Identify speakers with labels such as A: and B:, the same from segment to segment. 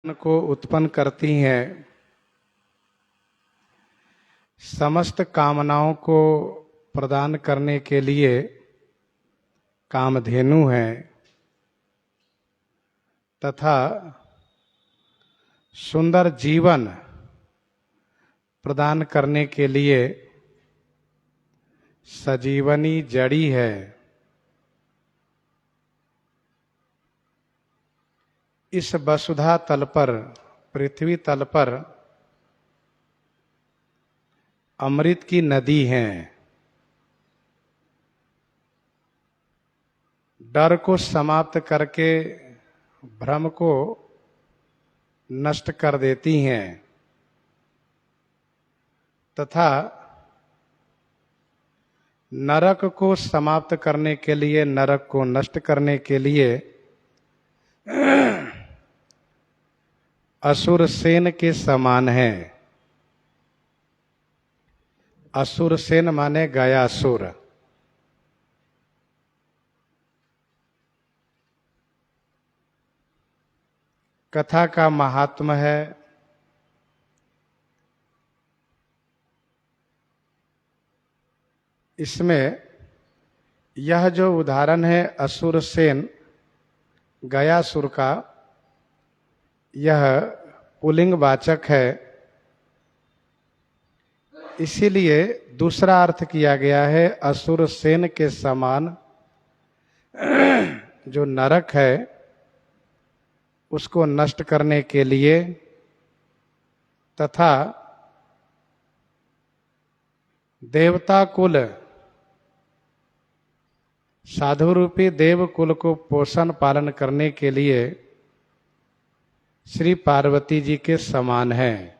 A: को उत्पन्न करती हैं, समस्त कामनाओं को प्रदान करने के लिए कामधेनु है तथा सुंदर जीवन प्रदान करने के लिए सजीवनी जड़ी है। इस वसुधा तल पर, पृथ्वी तल पर अमृत की नदी है। डर को समाप्त करके भ्रम को नष्ट कर देती हैं तथा नरक को समाप्त करने के लिए, नरक को नष्ट करने के लिए असुर सेन के समान है। असुर सेन माने गयासुर। कथा का महात्म है। इसमें यह जो उदाहरण है असुर सेन गयासुर का, यह पुल्लिंग वाचक है, इसीलिए दूसरा अर्थ किया गया है असुर सेन के समान जो नरक है उसको नष्ट करने के लिए तथा देवता कुल, साधु रूपी देव कुल को पोषण पालन करने के लिए श्री पार्वती जी के समान है।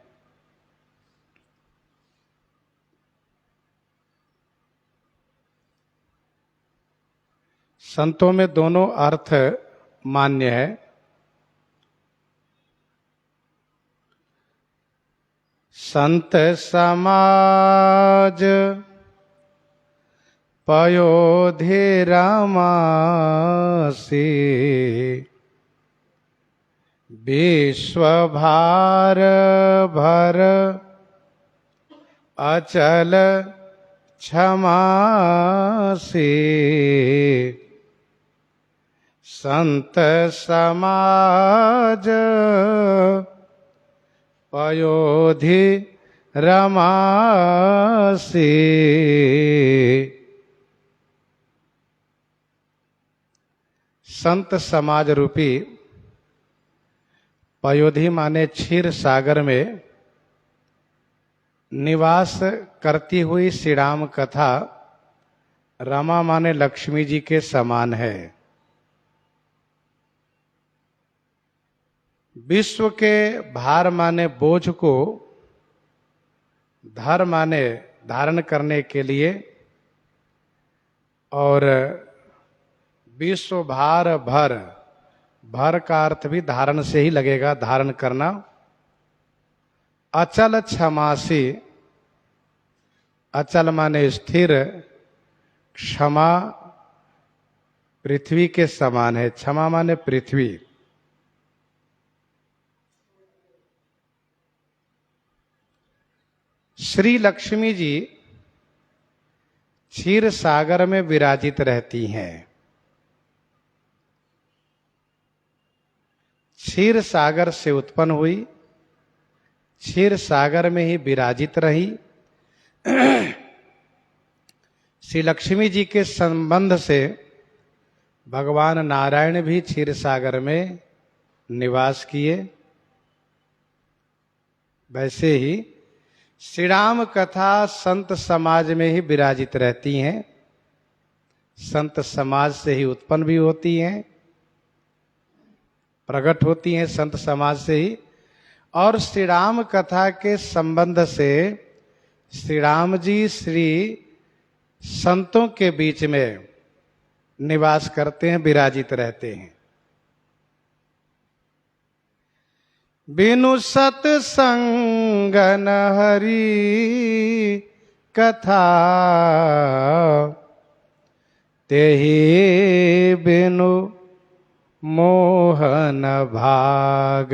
A: संतों में दोनों अर्थ मान्य है। संत समाज पयोधि रामासी, विश्व भार भर अचल क्षमासी। संत समाज पयोधि रमासी। संत समाज रूपी पयोधि माने क्षीर सागर में निवास करती हुई श्री राम कथा रमा माने लक्ष्मी जी के समान है। विश्व के भार माने बोझ को धर माने धारण करने के लिए, और विश्व भार भर, भर का अर्थ भी धारण से ही लगेगा, धारण करना। अचल क्षमासी, अचल माने स्थिर, क्षमा पृथ्वी के समान है। क्षमा माने पृथ्वी। श्री लक्ष्मी जी क्षीर सागर में विराजित रहती हैं। क्षीर सागर से उत्पन्न हुई, क्षीर सागर में ही विराजित रही। श्री लक्ष्मी जी के संबंध से भगवान नारायण भी क्षीर सागर में निवास किए। वैसे ही श्री राम कथा संत समाज में ही विराजित रहती हैं, संत समाज से ही उत्पन्न भी होती हैं, प्रकट होती हैं संत समाज से ही। और श्री राम कथा के संबंध से श्री राम जी श्री संतों के बीच में निवास करते हैं, विराजित रहते हैं। बिनु सत्संग न हरि कथा, तेहि बिनु मोहन भाग।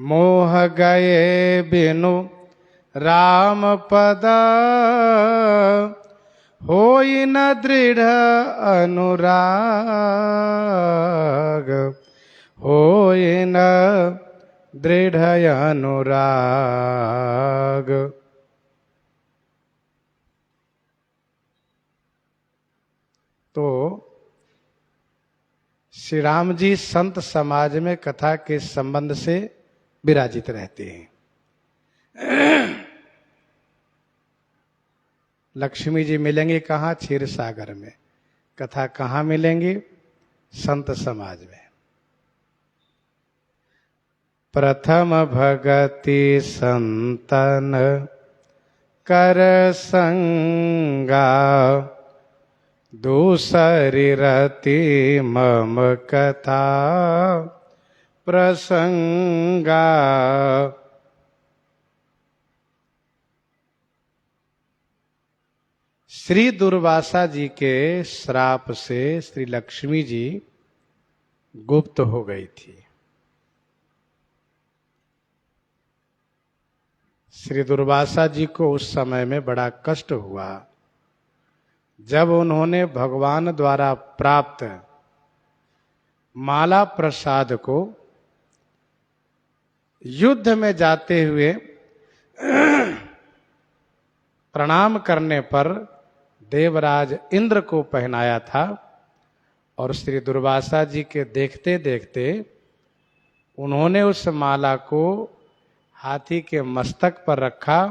A: मोह गए बिनु राम पद, होई न दृढ़ अनुराग, होई न दृढ़ अनुराग। तो श्री राम जी संत समाज में कथा के संबंध से विराजित रहते हैं। लक्ष्मी जी मिलेंगे कहाँ? क्षीर सागर में। कथा कहाँ मिलेंगी? संत समाज में। प्रथम भगति संतन कर संगा, दूसरी रति मम कथा प्रसंगा। श्री दुर्वासा जी के श्राप से श्री लक्ष्मी जी गुप्त हो गई थी। श्री दुर्वासा जी को उस समय में बड़ा कष्ट हुआ जब उन्होंने भगवान द्वारा प्राप्त माला प्रसाद को युद्ध में जाते हुए प्रणाम करने पर देवराज इंद्र को पहनाया था, और श्री दुर्वासा जी के देखते देखते उन्होंने उस माला को हाथी के मस्तक पर रखा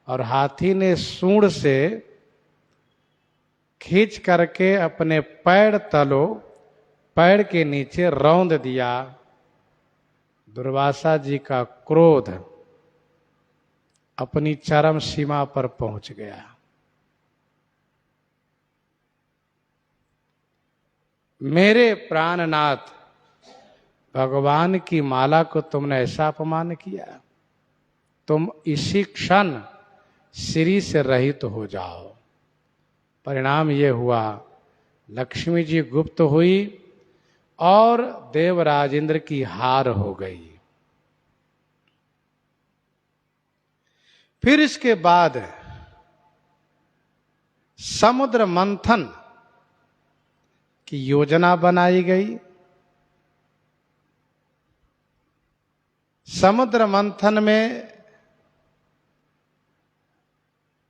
A: और हाथी ने सूंड से खींच करके अपने पैर तलो पैर के नीचे रौंद दिया। दुर्वासा जी का क्रोध अपनी चरम सीमा पर पहुंच गया। मेरे प्राणनाथ, भगवान की माला को तुमने ऐसा अपमान किया, तुम इसी क्षण श्री से रहित हो जाओ। परिणाम ये हुआ, लक्ष्मी जी गुप्त हुई और देवराज इंद्र की हार हो गई। फिर इसके बाद समुद्र मंथन की योजना बनाई गई। समुद्र मंथन में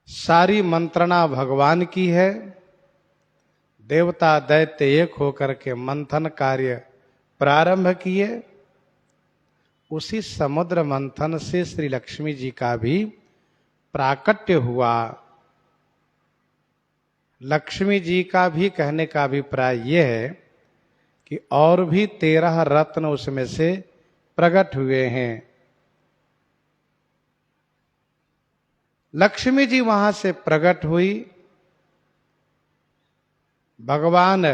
A: सारी मंत्रणा भगवान की है। देवता दैत्य एक होकर के मंथन कार्य प्रारंभ किए। उसी समुद्र मंथन से श्री लक्ष्मी जी का भी प्राकट्य हुआ। लक्ष्मी जी का भी कहने का अभिप्राय यह है कि और भी 13 रत्न उसमें से प्रकट हुए हैं। लक्ष्मी जी वहां से प्रकट हुई। भगवान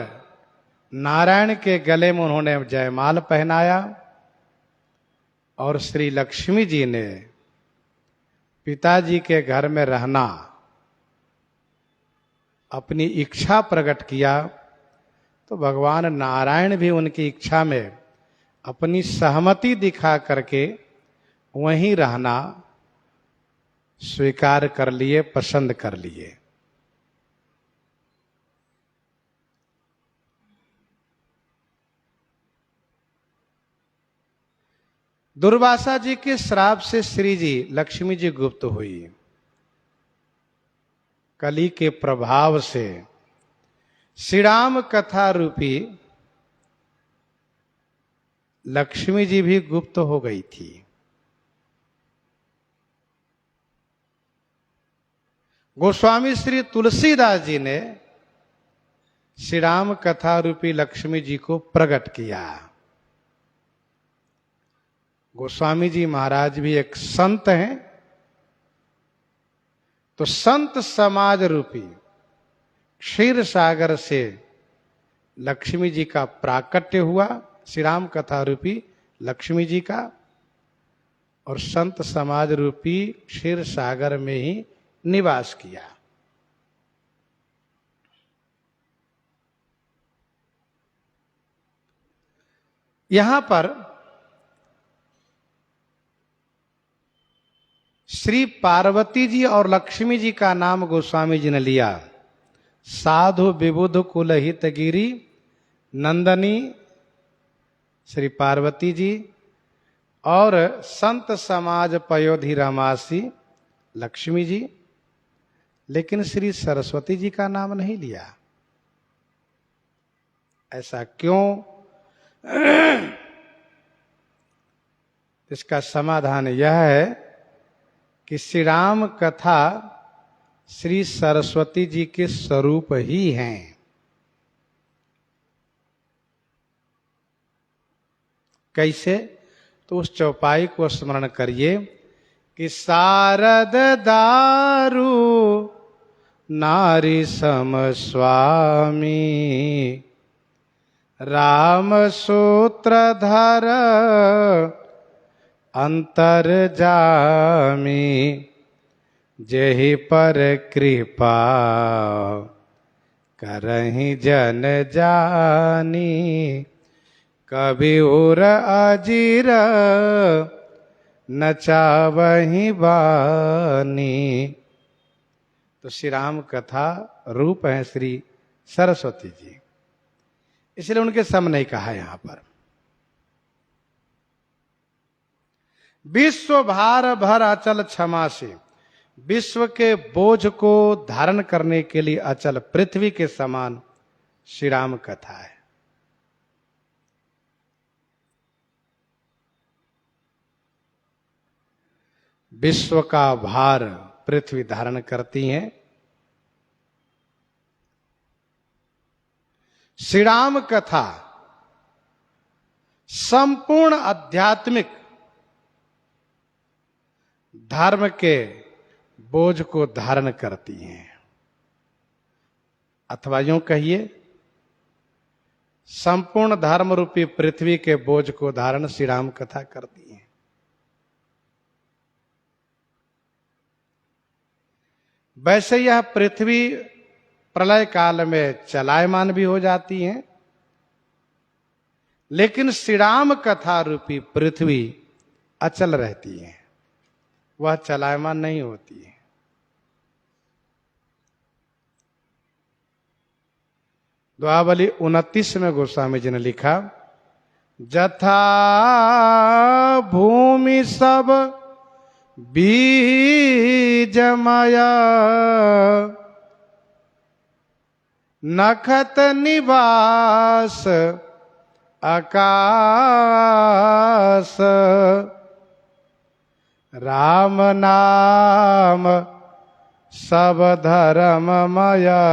A: नारायण के गले में उन्होंने जयमाल पहनाया और श्री लक्ष्मी जी ने पिताजी के घर में रहना अपनी इच्छा प्रकट किया, तो भगवान नारायण भी उनकी इच्छा में अपनी सहमति दिखा करके वहीं रहना स्वीकार कर लिए, पसंद कर लिए। दुर्वासा जी के श्राप से श्री जी लक्ष्मी जी गुप्त हुई। कली के प्रभाव से श्री राम कथा रूपी लक्ष्मी जी भी गुप्त हो गई थी। गोस्वामी श्री तुलसीदास जी ने श्री राम कथा रूपी लक्ष्मी जी को प्रकट किया। गोस्वामी जी महाराज भी एक संत हैं, तो संत समाज रूपी क्षीर सागर से लक्ष्मी जी का प्राकट्य हुआ, श्री राम कथा रूपी लक्ष्मी जी का, और संत समाज रूपी क्षीर सागर में ही निवास किया। यहां पर श्री पार्वती जी और लक्ष्मी जी का नाम गोस्वामी जी ने लिया। साधु विबुध कुलहित गिरी नंदनी श्री पार्वती जी और संत समाज पयोधि रमासी लक्ष्मी जी, लेकिन श्री सरस्वती जी का नाम नहीं लिया। ऐसा क्यों? इसका समाधान यह है कि श्री राम कथा श्री सरस्वती जी के स्वरूप ही हैं। कैसे? तो उस चौपाई को स्मरण करिए कि शारद दारु नारी सम स्वामी, राम सूत्रधर अंतर जामी, जेहि पर कृपा करहि जन जानी, कबीर अजीर नचावहि बानी। तो श्री राम कथा रूप है श्री सरस्वती जी, इसलिए उनके सम नहीं कहा यहां पर। विश्व भार भर अचल क्षमा से, विश्व के बोझ को धारण करने के लिए अचल पृथ्वी के समान श्री राम कथा है। विश्व का भार पृथ्वी धारण करती हैं। श्री राम कथा संपूर्ण आध्यात्मिक धर्म के बोझ को धारण करती हैं, अथवा यूं कहिए संपूर्ण धर्म रूपी पृथ्वी के बोझ को धारण श्री राम कथा करती हैं। वैसे यह पृथ्वी प्रलय काल में चलायमान भी हो जाती हैं, लेकिन श्री राम कथा रूपी पृथ्वी अचल रहती है, वह चलायमान नहीं होती है। द्वावली 29 में गोस्वामी जी ने लिखा, जथा भूमि सब बीजमया, नखत निवास आकाश, राम नाम सब धर्ममया,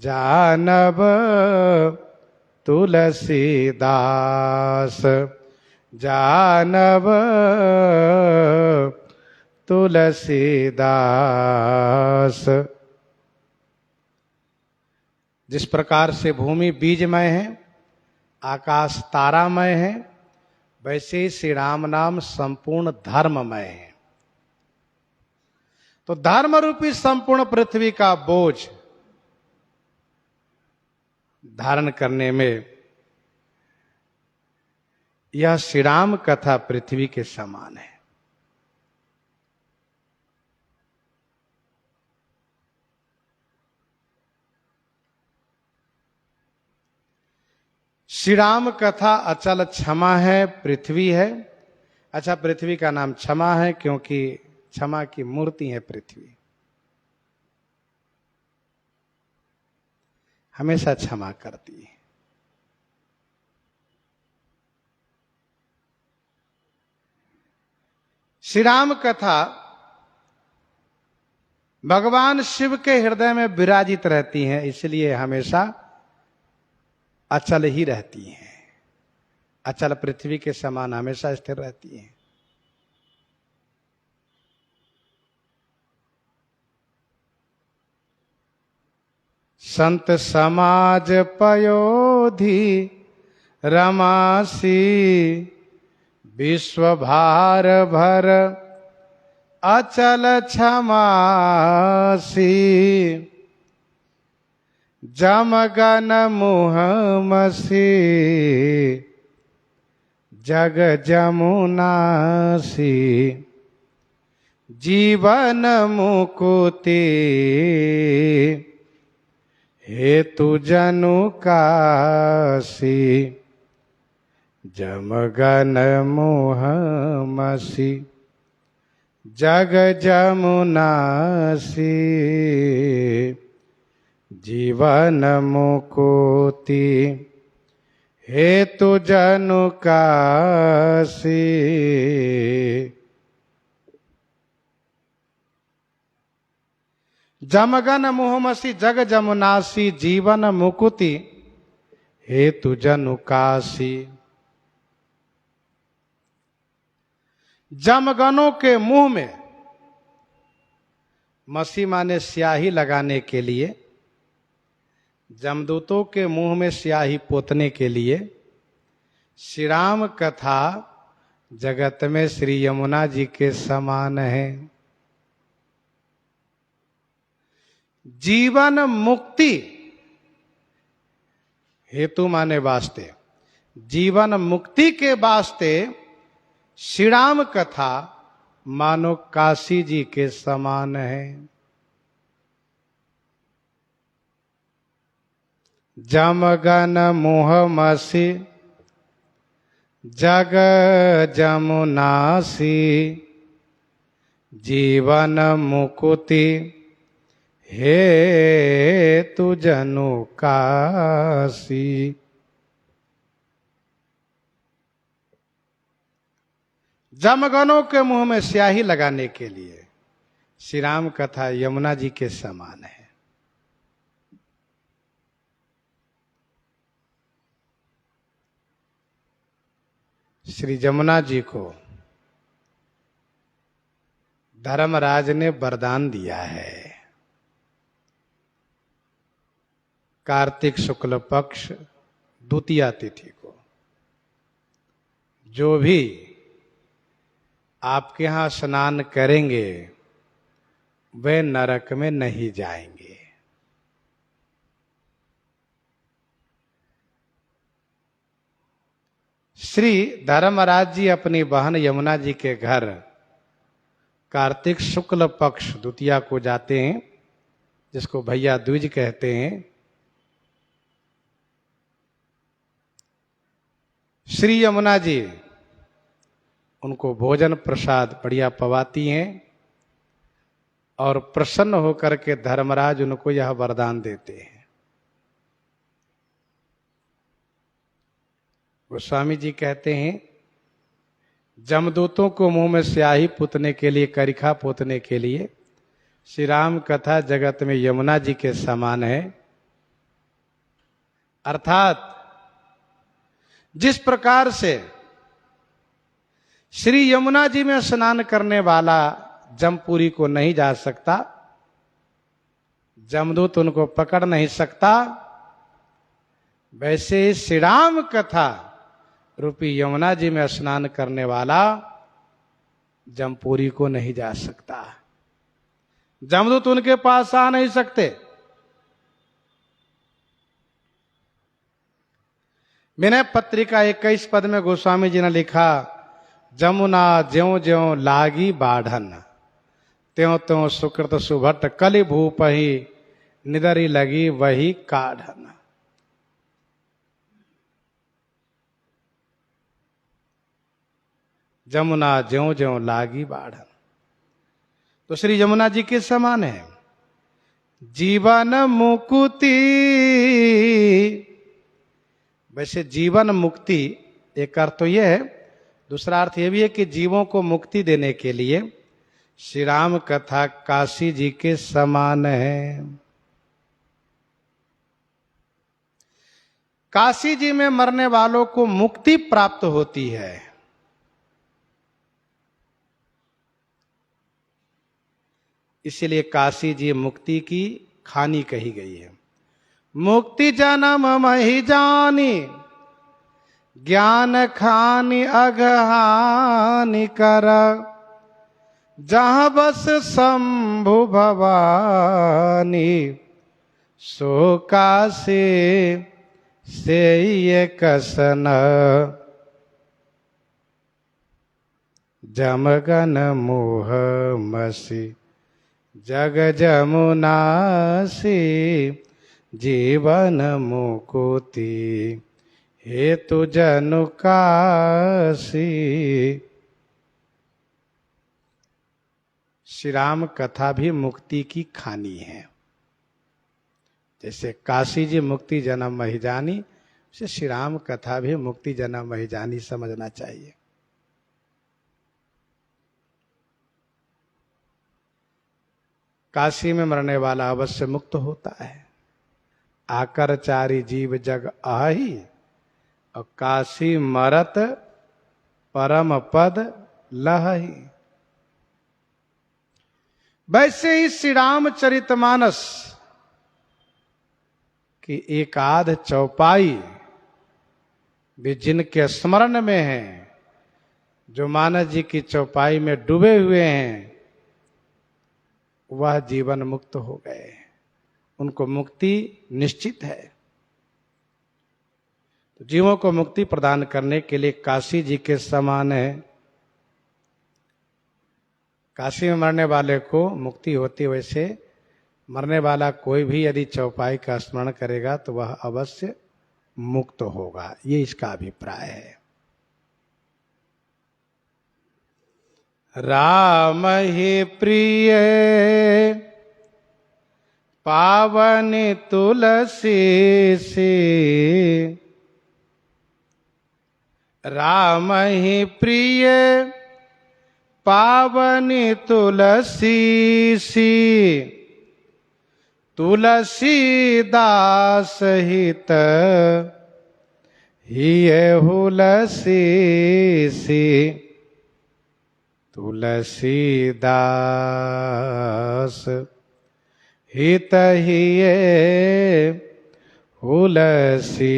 A: जानब तुलसीदास, जानब तुलसीदास। जिस प्रकार से भूमि बीजमय है, आकाश तारामय है, वैसे श्री राम नाम संपूर्ण धर्ममय है। तो धर्म रूपी संपूर्ण पृथ्वी का बोझ धारण करने में यह श्री राम कथा पृथ्वी के समान है। श्री राम कथा अचल क्षमा है, पृथ्वी है। अच्छा, पृथ्वी का नाम क्षमा है क्योंकि क्षमा की मूर्ति है पृथ्वी, हमेशा क्षमा करती है। श्री राम कथा भगवान शिव के हृदय में विराजित रहती हैं, इसलिए हमेशा अचल ही रहती हैं। अचल पृथ्वी के समान हमेशा स्थिर रहती हैं। संत समाज पयोधि रमासी, विश्व भार भर अचल क्षमासी, जमगन मुहमसी, जग जमुनासी जीवन मुकुति हेतु जनु कासी जमगन मोहमसी जग जमुनासी जीवन मुकुति हेतु जनु कासी जमगन मोहमसी जग जमुनासी जीवन मुकुति हेतु जनु कासी। जमगनों के मुंह में, मसी माने स्याही लगाने के लिए, जमदूतों के मुंह में स्याही पोतने के लिए श्री राम कथा जगत में श्री यमुना जी के समान है। जीवन मुक्ति हेतु माने वास्ते, जीवन मुक्ति के वास्ते श्री राम कथा मानो काशी जी के समान है। जमगन मोहमसी जग जमुनासी जीवन मुकुति हेतु जनु कासी। जमगनों के मुंह में स्याही लगाने के लिए श्री राम कथा यमुना जी के समान है। श्री यमुना जी को धर्मराज ने वरदान दिया है। कार्तिक शुक्ल पक्ष द्वितीया तिथि को जो भी आपके यहां स्नान करेंगे वे नरक में नहीं जाएंगे। श्री धर्मराज जी अपनी बहन यमुना जी के घर कार्तिक शुक्ल पक्ष द्वितीया को जाते हैं, जिसको भैया द्विज कहते हैं। श्री यमुना जी उनको भोजन प्रसाद बढ़िया पवाती हैं और प्रसन्न होकर के धर्मराज उनको यह वरदान देते हैं। गोस्वामी जी कहते हैं, जमदूतों को मुंह में स्याही पोतने के लिए, करिखा पोतने के लिए श्री राम कथा जगत में यमुना जी के समान है। अर्थात जिस प्रकार से श्री यमुना जी में स्नान करने वाला जमपुरी को नहीं जा सकता, जमदूत उनको पकड़ नहीं सकता, वैसे श्री राम कथा रूपी यमुना जी में स्नान करने वाला जमपुरी को नहीं जा सकता। जमदूत उनके पास आ नहीं सकते। विनय पत्रिका 21 पद में गोस्वामी जी ने लिखा, जमुना ज्यों ज्यों लागी बाढ़न त्यों त्यों सुकृत सुभट कलि भूपहि निदरी लगी वही काढ़न। जमुना ज्यों ज्यों लागी बाढ़न तो श्री यमुना जी के समान है। जीवन मुकुति, वैसे जीवन मुक्ति एक अर्थ तो यह है, दूसरा अर्थ यह भी है कि जीवों को मुक्ति देने के लिए श्री राम कथा काशी जी के समान है। काशी जी में मरने वालों को मुक्ति प्राप्त होती है। इसलिए काशी जी मुक्ति की खानी कही गई है। मुक्ति जन्म महि जानी ज्ञान खानी अगहानि कर जहाँ बस शंभु भवानी सो काशी से ये कसन। जमगन मोह मसी जग जमुनासी जीवन मुकुति हेतु जनु कासी। श्री राम कथा भी मुक्ति की खानी है। जैसे काशी जी मुक्ति जन्म महि जानी, उसे श्री राम कथा भी मुक्ति जन्म महि जानी समझना चाहिए। काशी में मरने वाला अवश्य मुक्त होता है। आकर चारि जीव जग आही और काशी मरत परम पद लहही। वैसे ही श्री रामचरितमानस की एकाध चौपाई भी जिनके स्मरण में है, जो मानस जी की चौपाई में डूबे हुए हैं, वह जीवन मुक्त हो गए, उनको मुक्ति निश्चित है। तो जीवों को मुक्ति प्रदान करने के लिए काशी जी के समान है। काशी में मरने वाले को मुक्ति होती, वैसे मरने वाला कोई भी यदि चौपाई का स्मरण करेगा तो वह अवश्य मुक्त होगा, ये इसका अभिप्राय है। राम ही प्रिय पावन तुलसी सी, राम ही प्रिय पावन तुलसी सी, तुलसी दास हित हिय हुलसी सी, तुलसी दास हित हिय हुलसी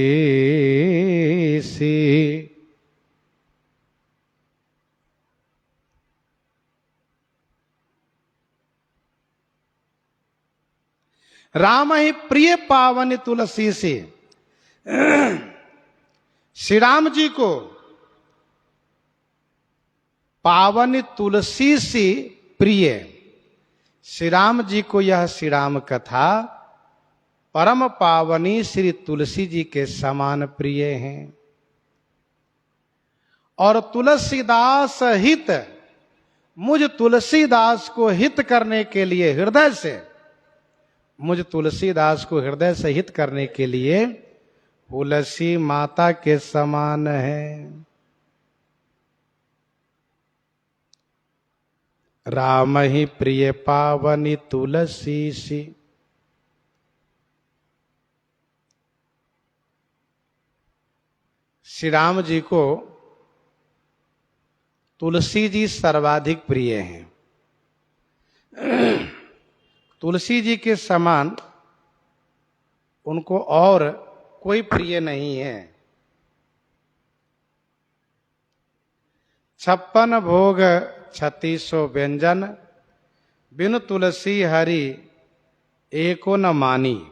A: सी। राम ही प्रिय पावन तुलसी से, श्री राम जी को पावन तुलसी से प्रिय, श्री राम जी को यह श्री राम कथा परम पावनी श्री तुलसी जी के समान प्रिय हैं। और तुलसीदास हित, मुझ तुलसीदास को हित करने के लिए हृदय से, मुझ तुलसीदास को हृदय से हित करने के लिए तुलसी माता के समान है। राम ही प्रिय पावनी तुलसी सी। श्री राम जी को तुलसी जी सर्वाधिक प्रिय हैं। तुलसी जी के समान उनको और कोई प्रिय नहीं है। 56 भोग 3600 व्यंजन, बिनु तुलसी हरि एको न मानी।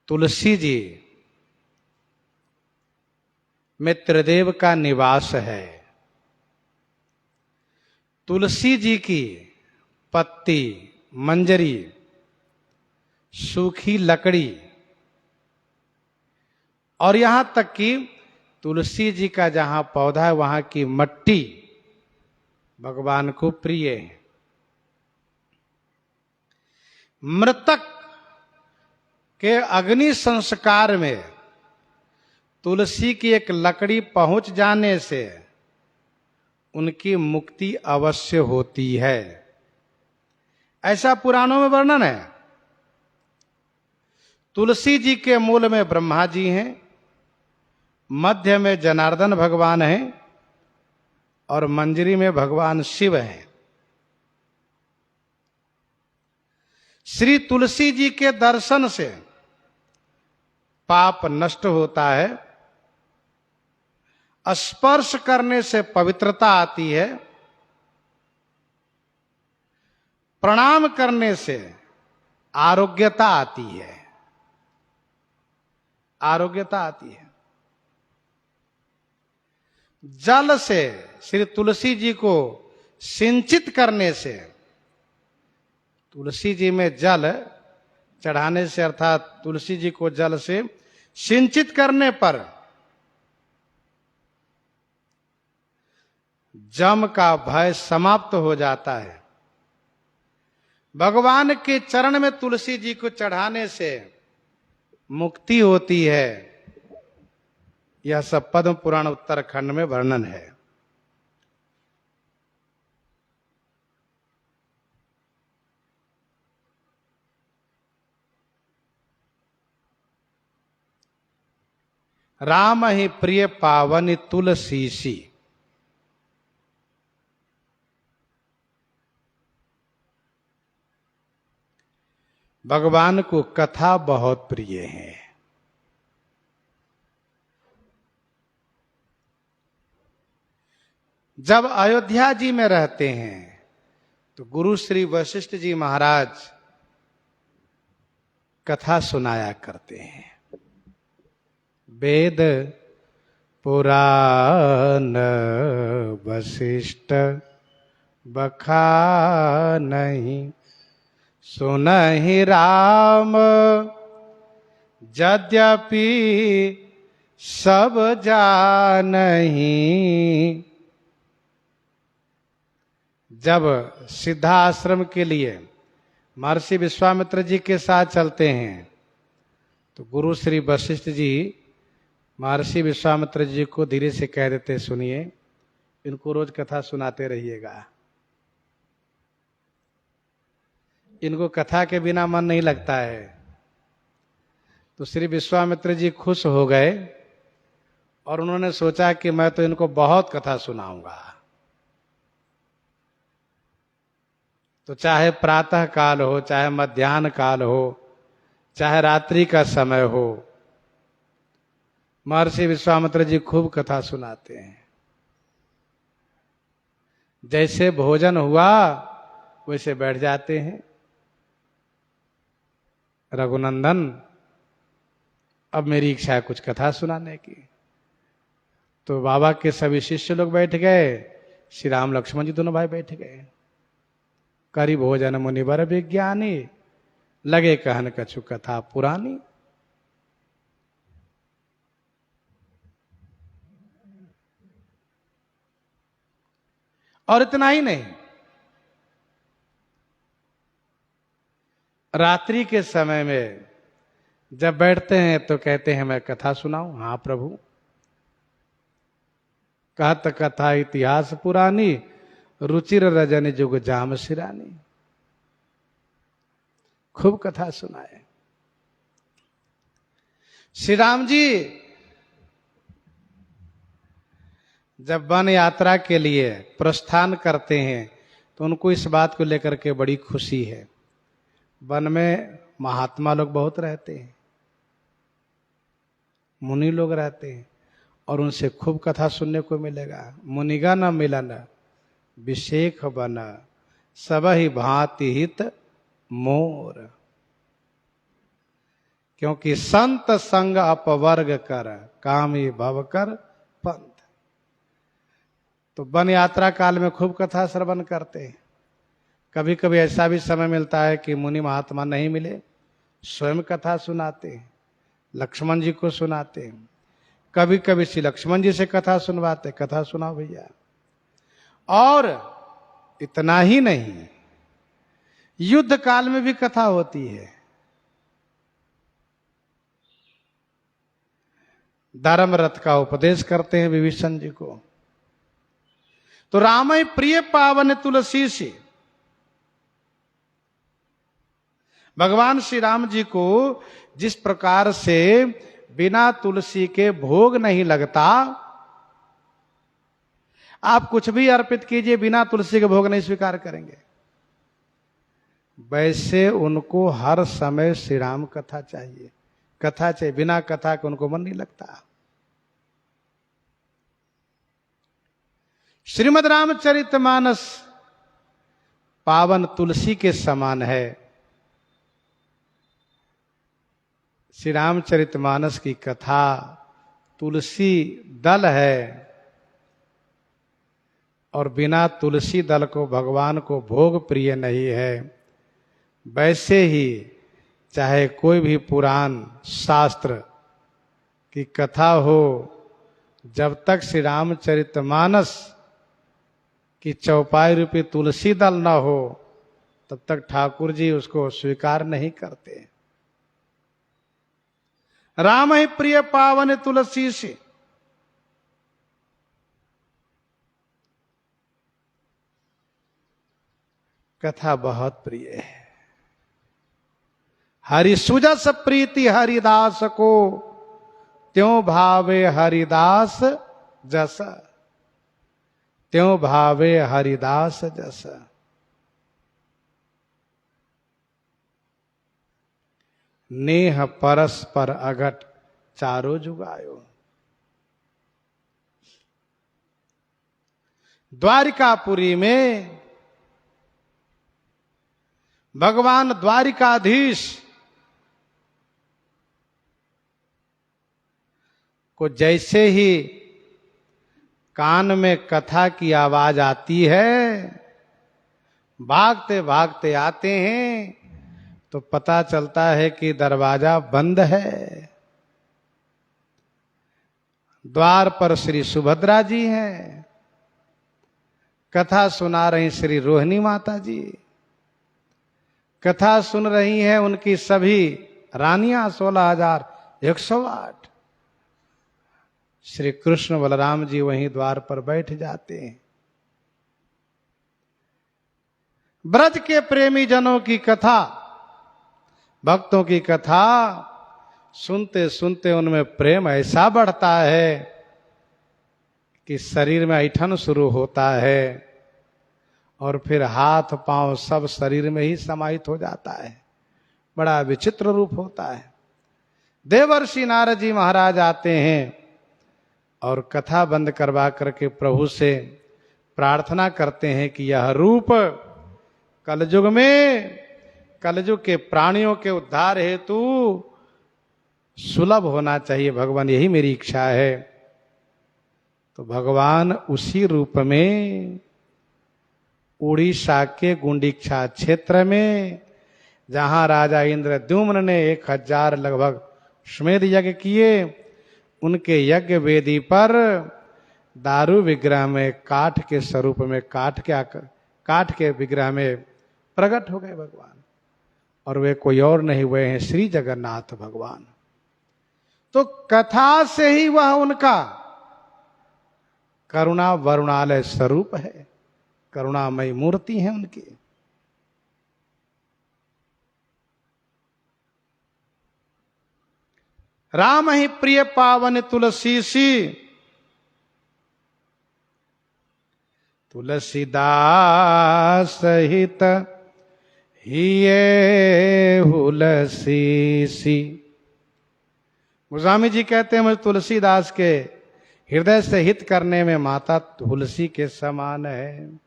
A: तुलसी जी में त्रिदेव का निवास है। तुलसी जी की पत्ती, मंजरी, सूखी लकड़ी और यहां तक कि तुलसी जी का जहां पौधा है वहां की मट्टी भगवान को प्रिय है। मृतक के अग्नि संस्कार में तुलसी की एक लकड़ी पहुंच जाने से उनकी मुक्ति अवश्य होती है, ऐसा पुराणों में वर्णन है। तुलसी जी के मूल में ब्रह्मा जी हैं, मध्य में जनार्दन भगवान हैं और मंजरी में भगवान शिव हैं। श्री तुलसी जी के दर्शन से पाप नष्ट होता है, स्पर्श करने से पवित्रता आती है, प्रणाम करने से आरोग्यता आती है। आरोग्यता आती है। जल से, श्री तुलसी जी को सिंचित करने से, तुलसी जी में जल चढ़ाने से अर्थात तुलसी जी को जल से सिंचित करने पर जम का भय समाप्त हो जाता है। भगवान के चरण में तुलसी जी को चढ़ाने से मुक्ति होती है। यह सब पद्म पुराण उत्तरखंड में वर्णन है। राम ही प्रिय पावन तुलसी सी। भगवान को कथा बहुत प्रिय है। जब अयोध्या जी में रहते हैं तो गुरु श्री वशिष्ठ जी महाराज कथा सुनाया करते हैं। वेद पुराण वशिष्ठ बखानहि, सुनहि राम यद्यपि सब जानहि। जब सिद्धाश्रम के लिए महर्षि विश्वामित्र जी के साथ चलते हैं तो गुरु श्री वशिष्ठ जी महर्षि विश्वामित्र जी को धीरे से कह देते, सुनिए, इनको रोज कथा सुनाते रहिएगा, इनको कथा के बिना मन नहीं लगता है। तो श्री विश्वामित्र जी खुश हो गए और उन्होंने सोचा कि मैं तो इनको बहुत कथा सुनाऊंगा। तो चाहे प्रातः काल हो, चाहे मध्याह्न काल हो, चाहे रात्रि का समय हो, महर्षि विश्वामित्र जी खूब कथा सुनाते हैं। जैसे भोजन हुआ वैसे बैठ जाते हैं। रघुनंदन, अब मेरी इच्छा है कुछ कथा सुनाने की। तो बाबा के सभी शिष्य लोग बैठ गए, श्री राम लक्ष्मण जी दोनों भाई बैठ गए। करी भोजन मुनिवर विज्ञानी, लगे कहन कछु कथा पुरानी। और इतना ही नहीं, रात्रि के समय में जब बैठते हैं तो कहते हैं मैं कथा सुनाऊं। हाँ प्रभु। कहत कथा इतिहास पुरानी, रुचिर रजनी जुग जाम सिरानी। खूब कथा सुनाए। श्री राम जी जब वन यात्रा के लिए प्रस्थान करते हैं तो उनको इस बात को लेकर के बड़ी खुशी है। वन में महात्मा लोग बहुत रहते हैं, मुनि लोग रहते हैं और उनसे खूब कथा सुनने को मिलेगा। मुनिगण मिलन विशेख बन, सब ही भांति हित मोर। क्योंकि संत संग अपवर्ग कर, कामी भव कर पंथ। तो वन यात्रा काल में खूब कथा श्रवण करते हैं। कभी कभी ऐसा भी समय मिलता है कि मुनि महात्मा नहीं मिले, स्वयं कथा सुनाते हैं, लक्ष्मण जी को सुनाते हैं। कभी कभी श्री लक्ष्मण जी से कथा सुनवाते, कथा सुनाओ भैया। और इतना ही नहीं, युद्ध काल में भी कथा होती है। धर्म रथ का उपदेश करते हैं विभीषण जी को। तो राम प्रिय पावन तुलसी से, भगवान श्री राम जी को जिस प्रकार से बिना तुलसी के भोग नहीं लगता, आप कुछ भी अर्पित कीजिए बिना तुलसी के भोग नहीं स्वीकार करेंगे, वैसे उनको हर समय श्री राम कथा चाहिए। कथा चाहिए, बिना कथा के उनको मन नहीं लगता। श्रीमद् रामचरितमानस पावन तुलसी के समान है। श्री रामचरितमानस की कथा तुलसी दल है, और बिना तुलसी दल को भगवान को भोग प्रिय नहीं है। वैसे ही चाहे कोई भी पुराण शास्त्र की कथा हो, जब तक श्री रामचरितमानस की चौपाई रूपी तुलसी दल न हो, तब तक ठाकुर जी उसको स्वीकार नहीं करते। राम ही प्रिय पावन तुलसी से, कथा बहुत प्रिय है। हरि सुजस प्रीति हरिदास को, त्यों भावे हरिदास जस, त्यों भावे हरिदास जस। नेह परस्पर अगट चारो जुगायो। द्वारिकापुरी में भगवान द्वारिकाधीश को जैसे ही कान में कथा की आवाज आती है, भागते भागते आते हैं, तो पता चलता है कि दरवाजा बंद है। द्वार पर श्री सुभद्रा जी हैं, कथा सुना रही श्री रोहिणी माता जी, कथा सुन रही हैं उनकी सभी रानियां 16,108। श्री कृष्ण बलराम जी वहीं द्वार पर बैठ जाते हैं। ब्रज के प्रेमी जनों की कथा, भक्तों की कथा सुनते सुनते उनमें प्रेम ऐसा बढ़ता है कि शरीर में ऐठन शुरू होता है, और फिर हाथ पांव सब शरीर में ही समाहित हो जाता है। बड़ा विचित्र रूप होता है। देवर्षि नारद जी महाराज आते हैं और कथा बंद करवा करके प्रभु से प्रार्थना करते हैं कि यह रूप कलयुग में, कलयुग के प्राणियों के उद्धार हेतु सुलभ होना चाहिए भगवान, यही मेरी इच्छा है। तो भगवान उसी रूप में उड़ीसा के गुंडीक्षा क्षेत्र में, जहां राजा इंद्रद्युम्न ने 1000 लगभग श्वेत यज्ञ किए, उनके यज्ञ वेदी पर दारू विग्रह में काठ के स्वरूप में, काठ के विग्रह में प्रकट हो गए भगवान। और वे कोई और नहीं हुए हैं श्री जगन्नाथ भगवान। तो कथा से ही वह उनका करुणा वरुणालय स्वरूप है, करुणामयी मूर्ति है उनकी। राम ही प्रिय पावन तुलसी सी, तुलसीदास हित हिये हुलसी सी। गोस्वामी जी कहते हैं मुझे तुलसीदास के हृदय से हित करने में माता तुलसी के समान है।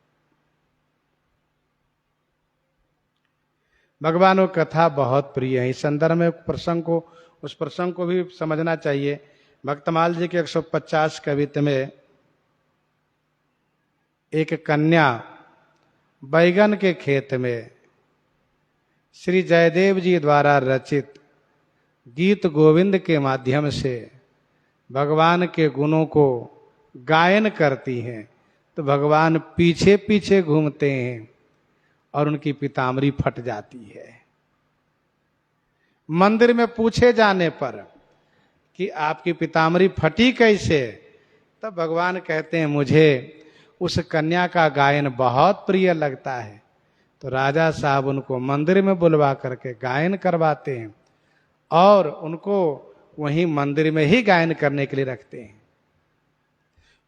A: भगवानों कथा बहुत प्रिय है। इस संदर्भ में उस प्रसंग को भी समझना चाहिए। भक्तमाल जी के 150 कवित में एक कन्या बैगन के खेत में श्री जयदेव जी द्वारा रचित गीत गोविंद के माध्यम से भगवान के गुणों को गायन करती हैं, तो भगवान पीछे पीछे घूमते हैं और उनकी पीताम्बरी फट जाती है। मंदिर में पूछे जाने पर कि आपकी पीताम्बरी फटी कैसे, तब भगवान कहते हैं मुझे उस कन्या का गायन बहुत प्रिय लगता है। तो राजा साहब उनको मंदिर में बुलवा करके गायन करवाते हैं और उनको वहीं मंदिर में ही गायन करने के लिए रखते हैं।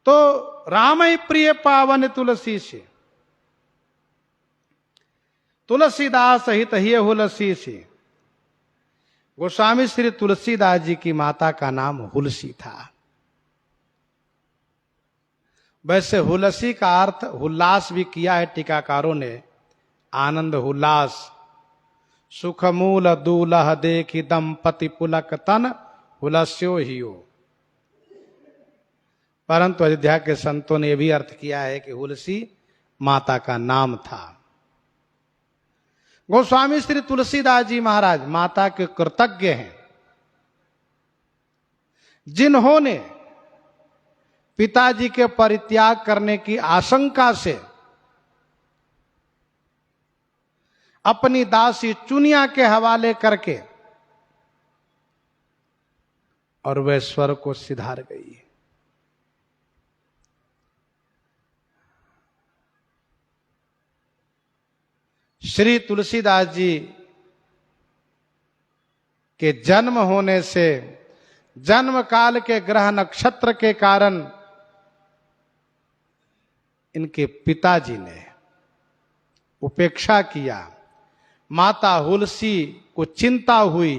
A: तो राम ही प्रिय पावन तुलसी से, तुलसीदास हित हिय हुलसी से। गोस्वामी श्री तुलसीदास जी की माता का नाम हुलसी था। वैसे हुलसी का अर्थ हुल्लास भी किया है टीकाकारों ने, आनंद हुल्लास। सुख मूल दूलह देखी दंपति पुलक तन हुलस्यो हियो। परंतु अयोध्या के संतों ने भी अर्थ किया है कि हुलसी माता का नाम था। गोस्वामी श्री तुलसीदास जी महाराज माता के कृतज्ञ हैं, जिन्होंने पिताजी के परित्याग करने की आशंका से अपनी दासी चुनिया के हवाले करके और वह स्वर्ग को सिधार गई। श्री तुलसीदास जी के जन्म होने से जन्म काल के ग्रह नक्षत्र के कारण इनके पिताजी ने उपेक्षा किया। माता हुलसी को चिंता हुई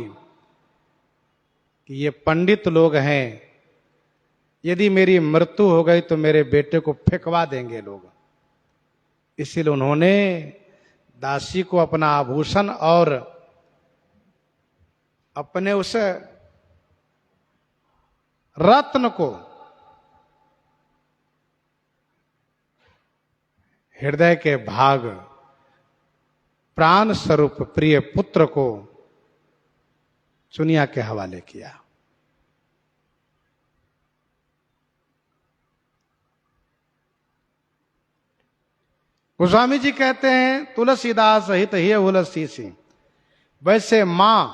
A: कि ये पंडित लोग हैं, यदि मेरी मृत्यु हो गई तो मेरे बेटे को फेंकवा देंगे लोग। इसीलिए उन्होंने दासी को अपना आभूषण और अपने उस रत्न को हृदय के भाग प्राण स्वरूप प्रिय पुत्र को चुनिया के हवाले किया। गोस्वामी जी कहते हैं तुलसीदास हित ही हुलसी सी। वैसे मां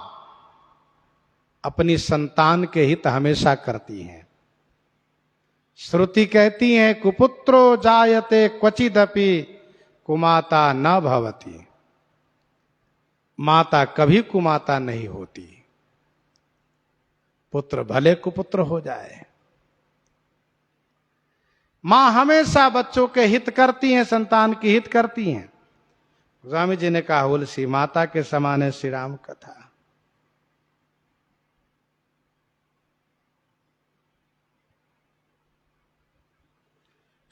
A: अपनी संतान के हित हमेशा करती हैं। श्रुति कहती है कुपुत्रो जायते क्वचिदपि कुमाता न भवति। माता कभी कुमाता नहीं होती, पुत्र भले कुपुत्र हो जाए। मां हमेशा बच्चों के हित करती हैं, संतान की हित करती हैं। स्वामी जी ने कहा हुलसी माता के समान है श्री राम कथा।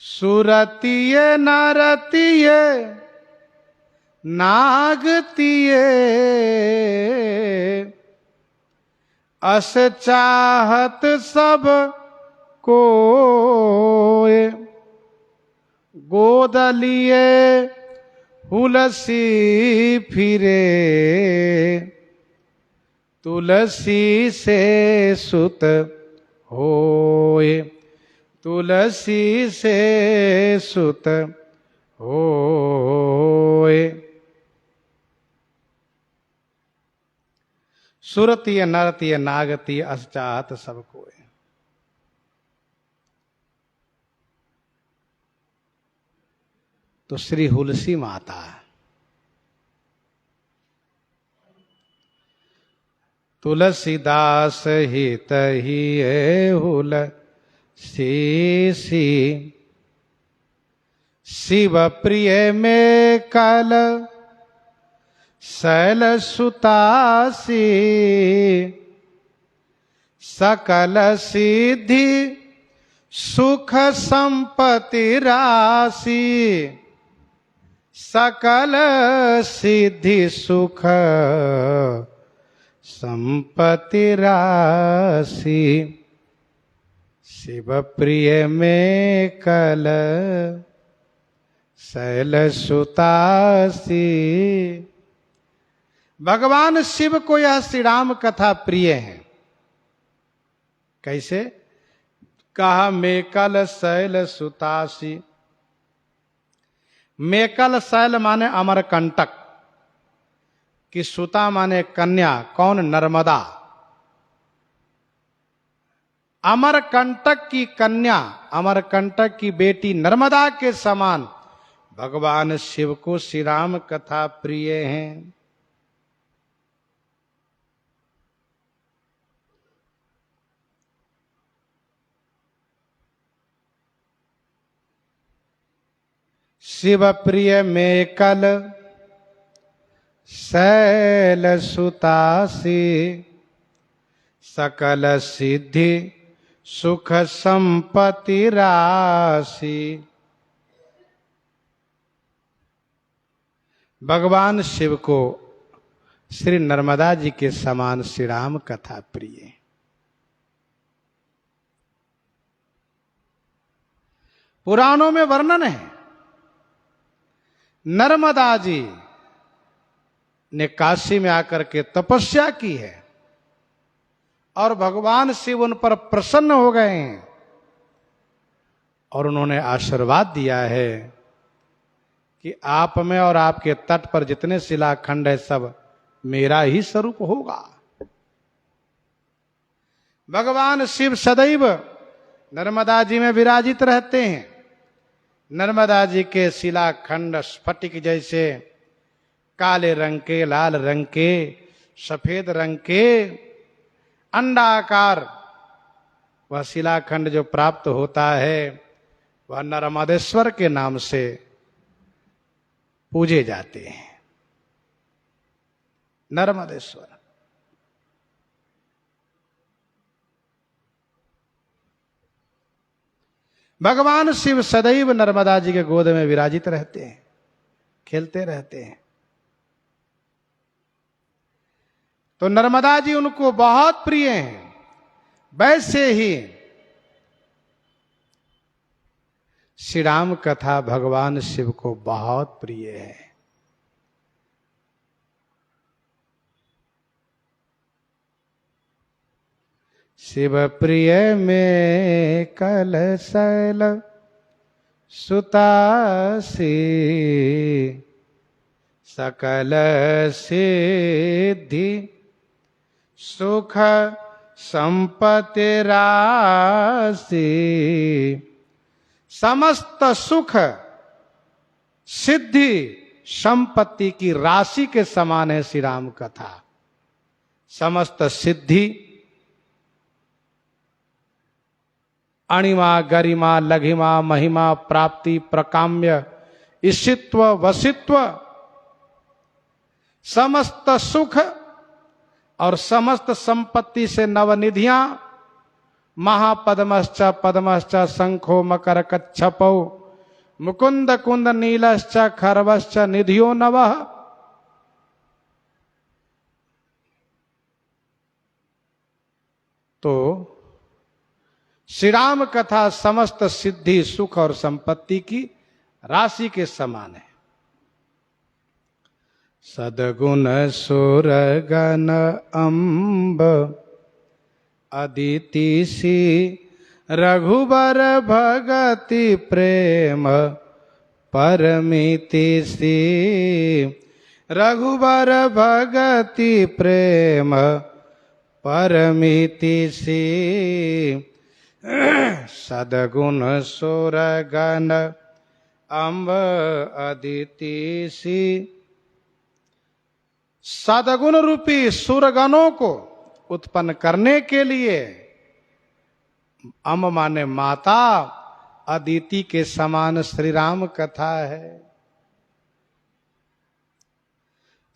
A: सुरतीये नरतीये नागतीये अस चाहत सब कोय गोद लिए हुलसी फिरे तुलसी से सुत होए। तुलसी से सुत होए। सुरतीय नरतीय नागतीय अस चाहत सब कोय। तो श्री हुलसी माता तुलसीदास हित ही हुलसी सी शिव प्रिय में कल शैल सुतासी सकल सिद्धि सुख संपत्ति राशि। सकल सिद्धि सुख संपत्ति राशि। शिव प्रिय में कल शैल सुतासी। भगवान शिव को यह श्री राम कथा प्रिय है। कैसे? कहा मेकल शैल सुतासी। मेकल शैल माने अमरकंटक की सुता माने कन्या। कौन? नर्मदा। अमरकंटक की कन्या, अमरकंटक की बेटी नर्मदा के समान भगवान शिव को श्री राम कथा प्रिय हैं। शिव प्रिय में कल शैल सुतासी। सकल सिद्धि सुख संपत्ति राशि। भगवान शिव को श्री नर्मदा जी के समान श्री राम कथा प्रिय। पुराणों में वर्णन है, नर्मदा जी ने काशी में आकर के तपस्या की है और भगवान शिव उन पर प्रसन्न हो गए हैं और उन्होंने आशीर्वाद दिया है कि आप में और आपके तट पर जितने शिलाखंड है सब मेरा ही स्वरूप होगा। भगवान शिव सदैव नर्मदा जी में विराजित रहते हैं। नर्मदा जी के शिलाखंड स्फटिक जैसे काले रंग के, लाल रंग के, सफेद रंग के, अंडाकार वह शिलाखंड जो प्राप्त होता है वह नर्मदेश्वर के नाम से पूजे जाते हैं। नर्मदेश्वर भगवान शिव सदैव नर्मदा जी के गोद में विराजित रहते हैं, खेलते रहते हैं। तो नर्मदा जी उनको बहुत प्रिय हैं। वैसे ही श्री राम कथा भगवान शिव को बहुत प्रिय है। शिव प्रिय में कलशल सुतासी सकल सिद्धि सुख संपत्ति राशि। समस्त सुख सिद्धि संपत्ति की राशि के समान है श्री राम कथा। समस्त सिद्धि, अणिमा, गरिमा, लघिमा, महिमा, प्राप्ति, प्रकाम्य, ईशित्व, वसित्व, समस्त सुख और समस्त संपत्ति से नवनिधियां, महापद्मश्च पद्मश्च शंखो मकर कच्छपौ मुकुंद कुंद नीलश्च खरवश्च निधियो नवः। तो श्री राम कथा समस्त सिद्धि, सुख और संपत्ति की राशि के समान है। सदगुण सुर गण अम्ब अदिति सी रघुबर भगति प्रेम परमिति सी। रघुबर भगति प्रेम परमिति सी। सदगुण सुर गण अम्ब अदिति सी। सदगुण रूपी सुरगणों को उत्पन्न करने के लिए अम्ब माने माता, अदिति के समान श्री राम कथा है।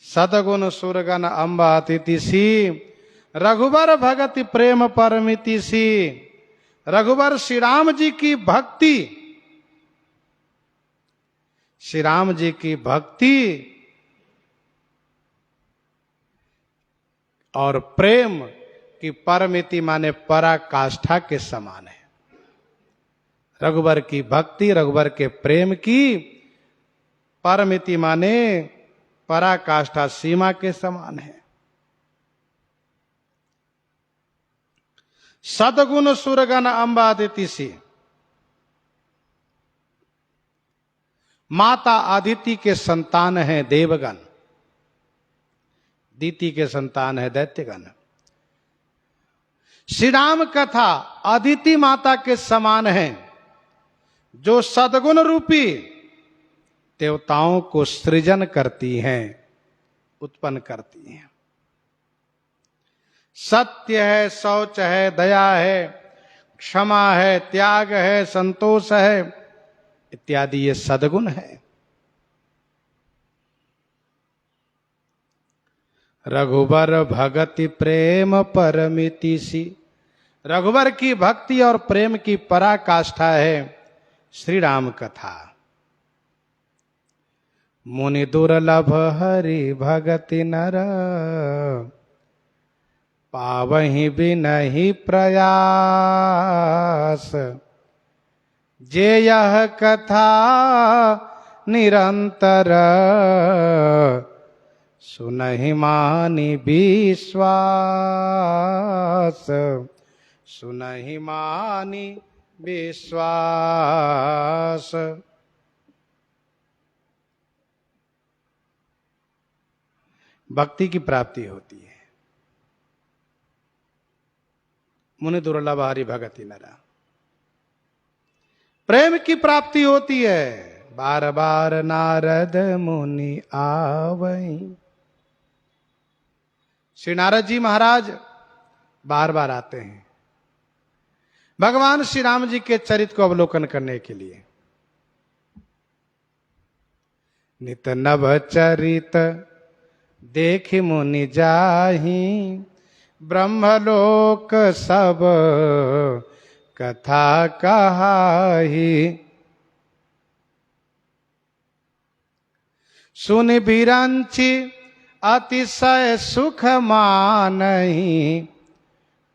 A: सदगुण सुरगण अम्ब अदिति सी रघुबर भगति प्रेम परमिति सी। रघुबर श्री राम जी की भक्ति, श्री राम जी की भक्ति और प्रेम की परमिति माने पराकाष्ठा के समान है। रघुबर की भक्ति, रघुबर के प्रेम की परमिति माने पराकाष्ठा, सीमा के समान है। सदगुण सुरगण अम्बा अदिति सी। माता अदिति के संतान है देवगण, दिति के संतान है दैत्यगण। श्री राम कथा अदिति माता के समान है जो सदगुण रूपी देवताओं को सृजन करती हैं, उत्पन्न करती हैं। सत्य है, शौच है, दया है, क्षमा है, त्याग है, संतोष है इत्यादि ये सदगुण है। रघुबर भगति प्रेम परमिति सी। रघुबर की भक्ति और प्रेम की पराकाष्ठा है श्री राम कथा। मुनि दुर्लभ हरि भगति नर, पावहि बिनहि प्रयास। जे यह कथा निरंतर, सुनहि मानि विश्वास। सुनहि मानि विश्वास। भक्ति की प्राप्ति होती है। मुनि दुर्लभ हरि भगति नरा, प्रेम की प्राप्ति होती है। बार बार नारद मुनि आवई। श्री नारद जी महाराज बार बार आते हैं भगवान श्री राम जी के चरित्र को अवलोकन करने के लिए। नित नव चरित देख मुनि जाहि, ब्रह्मलोक सब कथा कहाहि। सुन बिरंचि अतिशय सुख मानहि,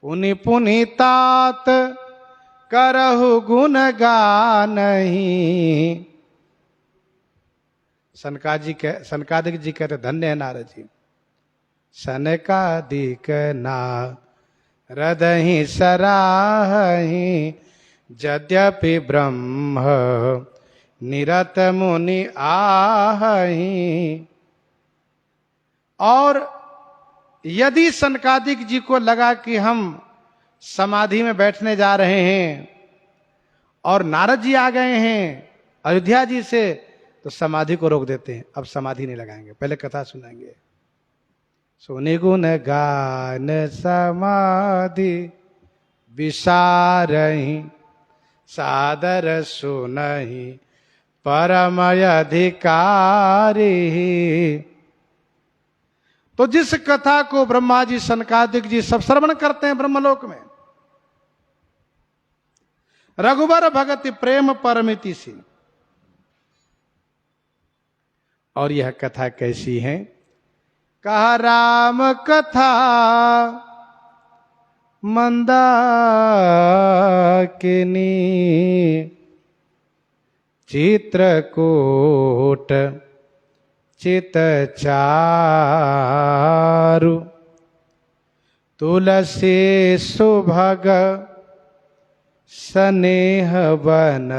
A: पुनि पुनि तात करहु गुण गानहि। सनकादिक जी कहते धन्य है नारद जी। सनकादिक नारदहि सराहि, यद्यपि ब्रह्म निरत मुनि आहहि। और यदि सनकादिक जी को लगा कि हम समाधि में बैठने जा रहे हैं और नारद जी आ गए हैं अयोध्या जी से, तो समाधि को रोक देते हैं। अब समाधि नहीं लगाएंगे, पहले कथा सुनाएंगे। सुनि गुण गान समाधि विसारहि, सादर सुनहि परम अधिकारी। तो जिस कथा को ब्रह्मा जी सनकादिक जी सब श्रवण करते हैं ब्रह्मलोक में, रघुबर भगति प्रेम परमिति सी। और यह कथा कैसी है? कहा राम कथा मंदाकिनी, चित्रकूट चित चारु। तुलसी सुभग स्नेह बन,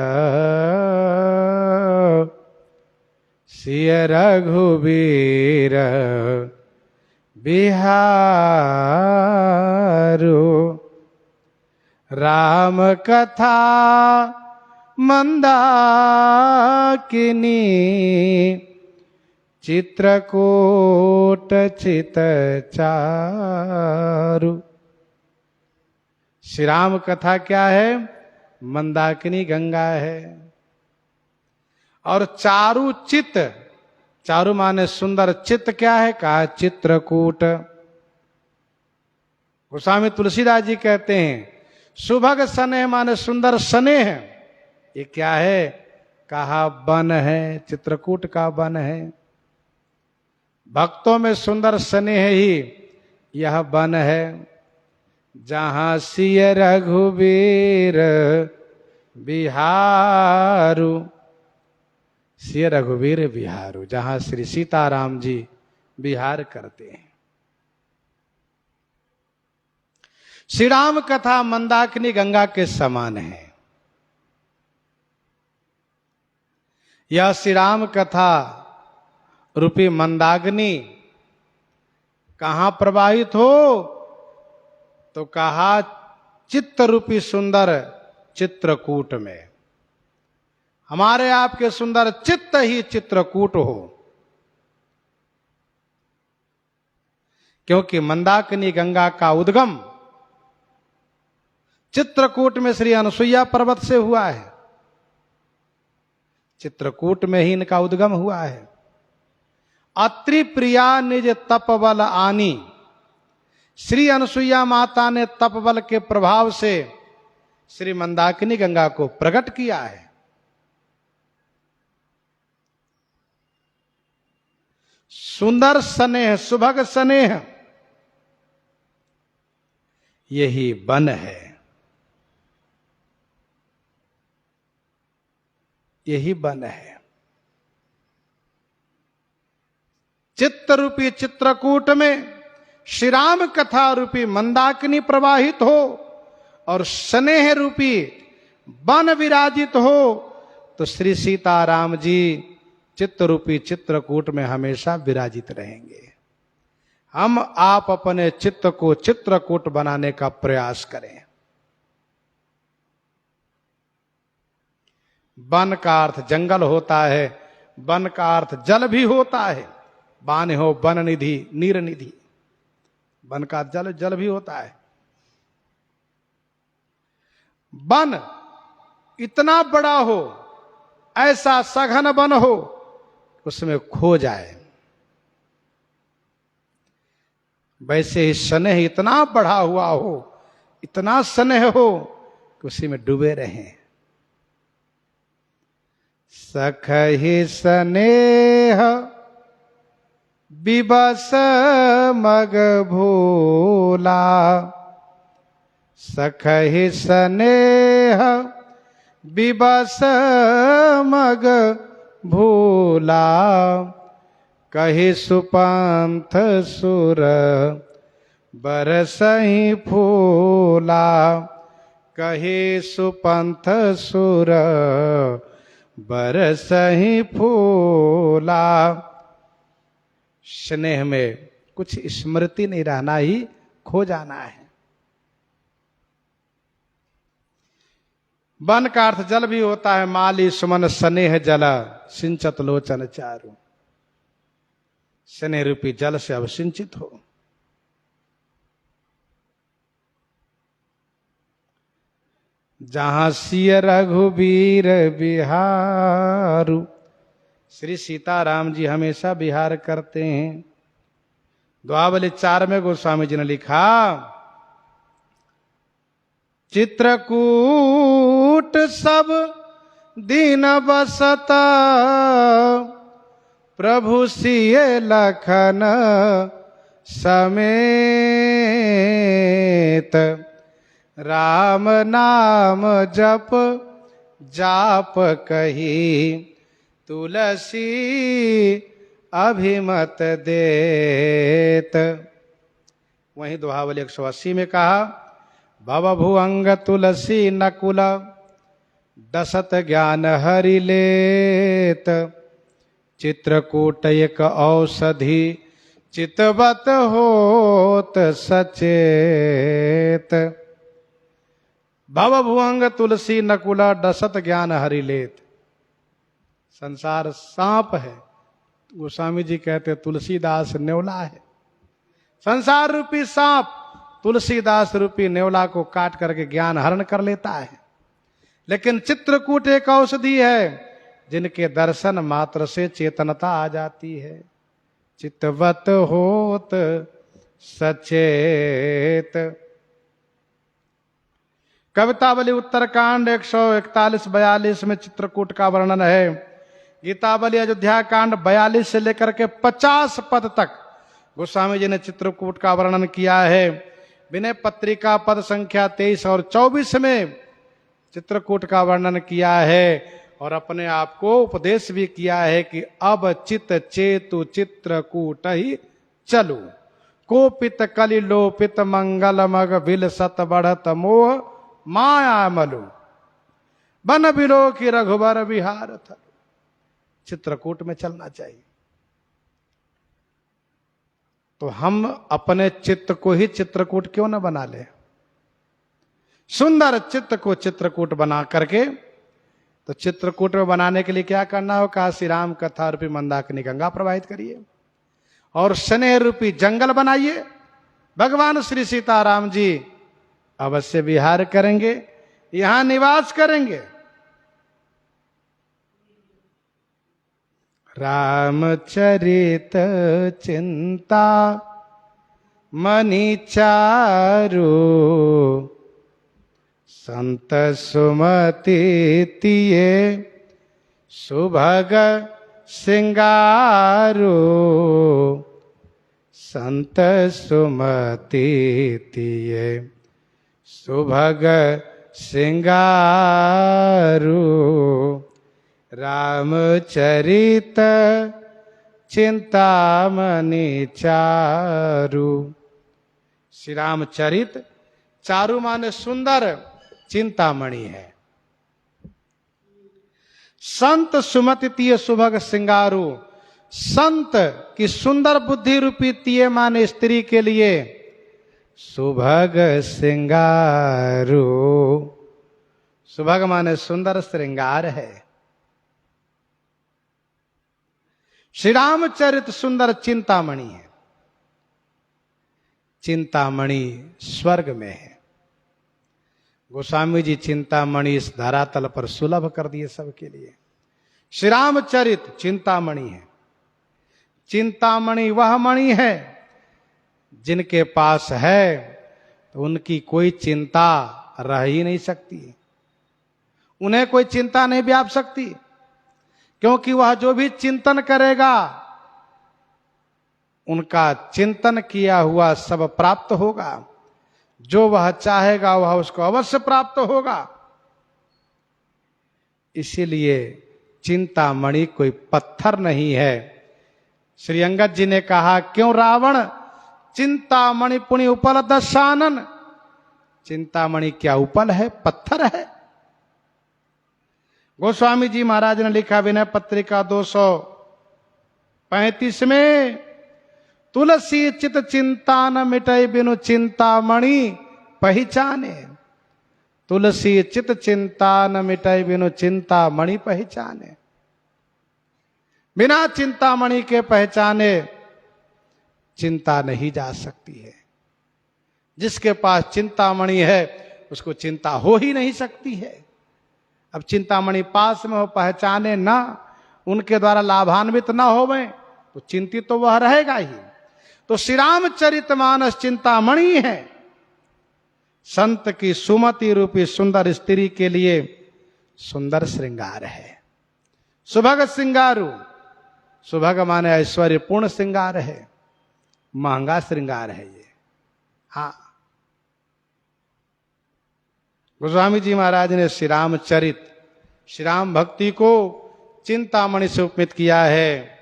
A: सिय रघुबीर बिहारू। राम कथा मंदाकिनी, चित्रकूट चित चारु। श्री राम कथा क्या है? मंदाकिनी गंगा है। और चारु चित, चारु माने सुंदर, चित्त क्या है? कहा चित्रकूट। गोस्वामी तुलसीदास जी कहते हैं सुभग स्नेह माने सुंदर स्नेह। ये क्या है? कहा वन है, चित्रकूट का वन है। भक्तों में सुंदर स्नेह ही यह वन है, जहां सिय रघुबीर बिहारू। सिय रघुबीर बिहारू, जहां श्री सीताराम जी बिहार करते हैं। श्री राम कथा मंदाकिनी गंगा के समान है। यह श्री राम कथा रूपी मंदाकिनी कहां प्रवाहित हो? तो कहा चित्त रूपी सुंदर चित्रकूट में। हमारे आपके सुंदर चित्त ही चित्रकूट हो। क्योंकि मंदाकिनी गंगा का उद्गम चित्रकूट में श्री अनसुईया पर्वत से हुआ है। चित्रकूट में ही इनका उद्गम हुआ है। अत्रि प्रिया निज तपबल आनी। श्री अनसुईया माता ने तपबल के प्रभाव से श्री मंदाकिनी गंगा को प्रकट किया है। सुंदर स्नेह, सुभग स्नेह, यही बन है, यही बन है। चित्त रूपी चित्रकूट में श्री राम कथा रूपी मंदाकिनी प्रवाहित हो और स्नेह रूपी वन विराजित हो, तो श्री सीताराम जी चित्त रूपी चित्रकूट में हमेशा विराजित रहेंगे। हम आप अपने चित्त को चित्रकूट बनाने का प्रयास करें। वन का अर्थ जंगल होता है, वन का अर्थ जल भी होता है। बान हो वन निधि, नीर निधि, वन का जल, जल भी होता है। वन इतना बड़ा हो, ऐसा सघन वन हो, उसमें खो जाए। वैसे ही स्नेह इतना बढ़ा हुआ हो, इतना स्नेह हो कि उसी में डूबे रहें। सखहि स्नेह विबस मग भोला, सखहि स्नेह विबस मग भोला, कहि सुपंथ सुर बरसहि फूला, कहि सुपंथ सुर बरसहि फूला। स्नेह में कुछ स्मृति नहीं रहना, ही खो जाना है। वन का अर्थ जल भी होता है। माली सुमन स्नेह जल सिंचत लोचन चारु, स्नेह रूपी जल से अब सिंचित हो। जहां सिय रघुबीर बिहारू, श्री सीताराम जी हमेशा विहार करते हैं। द्वावली 4 में गोस्वामी जी ने लिखा, चित्रकूट सब दीन बसता, प्रभु सिय लखन समेत, राम नाम जप जाप कही, तुलसी अभिमत देत। वहीं दोहावली 180 में कहा, भवभुअंग तुलसी नकुल, दसत ज्ञान हरि लेत, चित्रकूट एक औषधि, चितवत होत सचेत। भवभुअंग तुलसी नकुल, दसत ज्ञान हरि लेत। संसार सांप है, गोस्वामी जी कहते तुलसीदास नेवला है। संसार रूपी सांप तुलसीदास रूपी नेवला को काट करके ज्ञान हरण कर लेता है। लेकिन चित्रकूट एक औषधि है, जिनके दर्शन मात्र से चेतनता आ जाती है। चितवत होत सचेत। कवितावली उत्तरकांड 141-42 में चित्रकूट का वर्णन है। गीतावली अयोध्या कांड 42 से लेकर के 50 पद तक गोस्वामी जी ने चित्रकूट का वर्णन किया है। विनय पत्रिका पद संख्या 23 और 24 में चित्रकूट का वर्णन किया है, और अपने आप को उपदेश भी किया है कि अब चित चेतु चित्रकूट ही चलू, कोपित कलिलोपित मंगल मग विल सत बढ़त मोह माया मलु, बन बिलो की रघुबर विहार थलु। चित्रकूट में चलना चाहिए। तो हम अपने चित्त को ही चित्रकूट क्यों न बना ले। सुंदर चित्त को चित्रकूट बना करके, तो चित्रकूट में बनाने के लिए क्या करना हो, कहा श्री राम कथा रूपी मंदाकिनी गंगा प्रवाहित करिए और स्नेह रूपी जंगल बनाइए। भगवान श्री सीताराम जी अवश्य विहार करेंगे, यहां निवास करेंगे। रामचरित चिंता मनि चारु, संत सुमति तिये सुभग सिंगारू संत सुमति तिये सुभग सिंगारू रामचरित चिंतामणि चारु। श्री रामचरित चारु माने सुंदर, चिंतामणि है। संत सुमति तिये सुभग सिंगारू, संत की सुंदर बुद्धि रूपी तिये माने स्त्री के लिए सुभग सिंगारू। सुभग माने सुंदर श्रृंगार है। श्री रामचरित सुंदर चिंतामणि है। चिंतामणि स्वर्ग में है। गोस्वामी जी चिंतामणि इस धरातल पर सुलभ कर दिए सबके लिए। श्री रामचरित चिंतामणि है। चिंतामणि वह मणि है जिनके पास है तो उनकी कोई चिंता रह ही नहीं सकती, उन्हें कोई चिंता नहीं व्याप सकती, क्योंकि वह जो भी चिंतन करेगा उनका चिंतन किया हुआ सब प्राप्त होगा। जो वह चाहेगा वह उसको अवश्य प्राप्त होगा। इसीलिए चिंतामणि कोई पत्थर नहीं है। श्री अंगद जी ने कहा, क्यों रावण चिंतामणि पुण्य उपल दशानन। चिंतामणि क्या उपल है, पत्थर है। गोस्वामी जी महाराज ने लिखा विनय पत्रिका 235 में, तुलसी चित चिंता न मिटै बिनु चिंतामणि पहचाने। तुलसी चित चिंता न मिटै बिनु चिंतामणि पहचाने। बिना चिंतामणि के पहचाने चिंता नहीं जा सकती है। जिसके पास चिंतामणि है उसको चिंता हो ही नहीं सकती है। अब चिंतामणि पास में हो, पहचाने ना, उनके द्वारा लाभान्वित ना होवे तो चिंतित तो वह रहेगा ही। तो श्री रामचरितमानस चिंतामणि है। संत की सुमति रूपी सुंदर स्त्री के लिए सुंदर श्रृंगार है। सुभग श्रृंगारू, सुभग माने ऐश्वर्य पूर्ण श्रृंगार है, महंगा श्रृंगार है ये। हाँ, गोस्वामी जी महाराज ने श्री रामचरित, श्री राम भक्ति को चिंतामणि से उपमित किया है।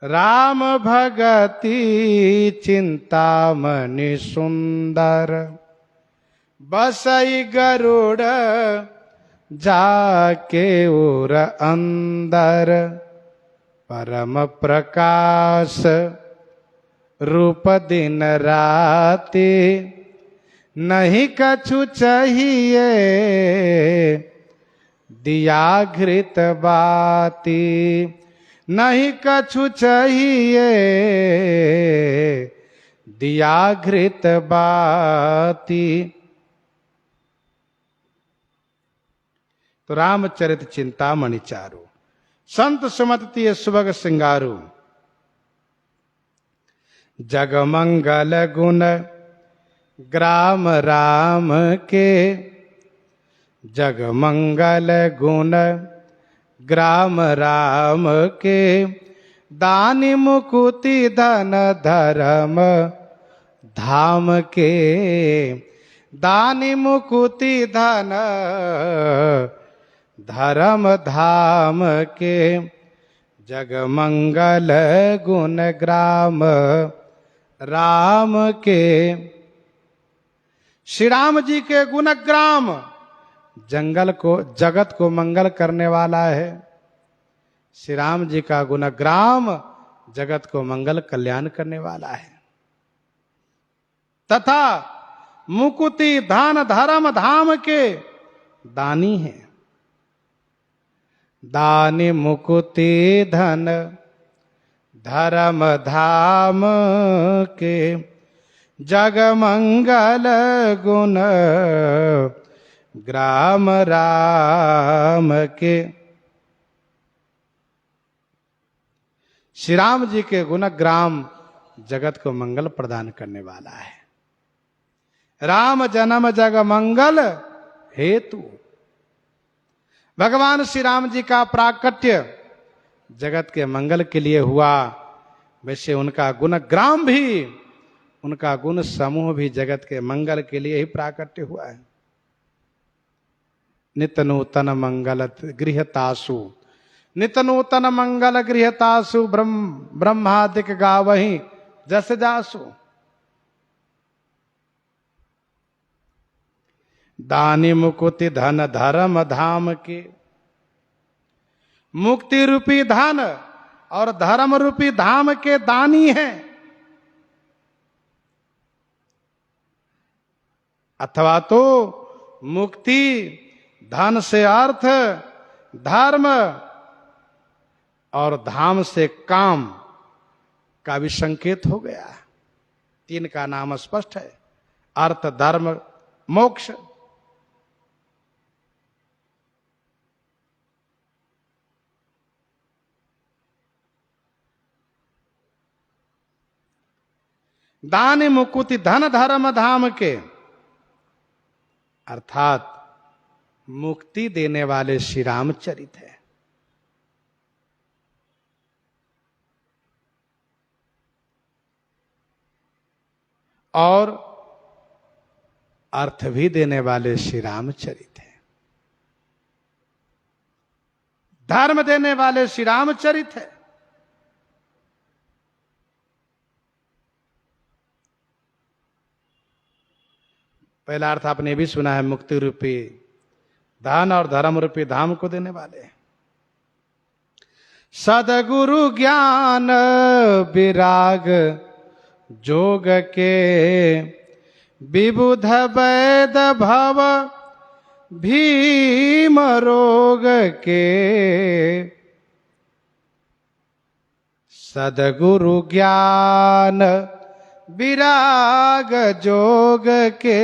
A: राम भगति चिंतामणि सुंदर, बसई गरुड़ जाके उर अंदर। परम प्रकाश रूप दिन राति, नहीं कछु चाहिए दिया घृत बाती। नहीं कछु चाहिए दिया घृत बाती। तो रामचरित चिंतामणि चारु, संत सुमति सुभग सिंगारू। जगमंगल गुण ग्राम राम के, जगमंगल गुण ग्राम राम के। दानि मुकुति धन धर्म धाम के, दानि मुकुति धन धर्म धाम के। जगमंगल गुण ग्राम राम के। श्री राम जी के गुणग्राम, जंगल को जगत को मंगल करने वाला है। श्री राम जी का गुणग्राम जगत को मंगल कल्याण करने वाला है। तथा मुकुति धान धर्म धाम के दानी है। दानी मुकुति धन धर्म धाम के। जगमंगल गुण ग्राम राम के। श्री राम जी के गुणग्राम जगत को मंगल प्रदान करने वाला है। राम जन्म जग मंगल हेतु। भगवान श्री राम जी का प्राकट्य जगत के मंगल के लिए हुआ, वैसे उनका गुणग्राम भी, उनका गुण समूह भी जगत के मंगल के लिए ही प्राकट्य हुआ है। नित नूतन मंगल गृहतासु, नित नूतन मंगल गृहतासु, ब्रह्मादिक गावहि जस जासु। दानी मुकुति धन धर्म धाम के, मुक्ति रूपी धन और धर्म रूपी धाम के दानी हैं। अथवा तो मुक्ति, धन से अर्थ, धर्म और धाम से काम का भी संकेत हो गया। तीन का नाम स्पष्ट है, अर्थ, धर्म, मोक्ष। दान मुकुति धन धर्म धाम के, अर्थात मुक्ति देने वाले श्री रामचरित है। और अर्थ भी देने वाले श्री रामचरित है, धर्म देने वाले श्री रामचरित है। पहला अर्थ आपने भी सुना है, मुक्ति रूपी धन और धर्म रूपी धाम को देने वाले। सदगुरु ज्ञान विराग जोग के, विबुध वैद भव भीम रोग के। सदगुरु ज्ञान विराग जोग के,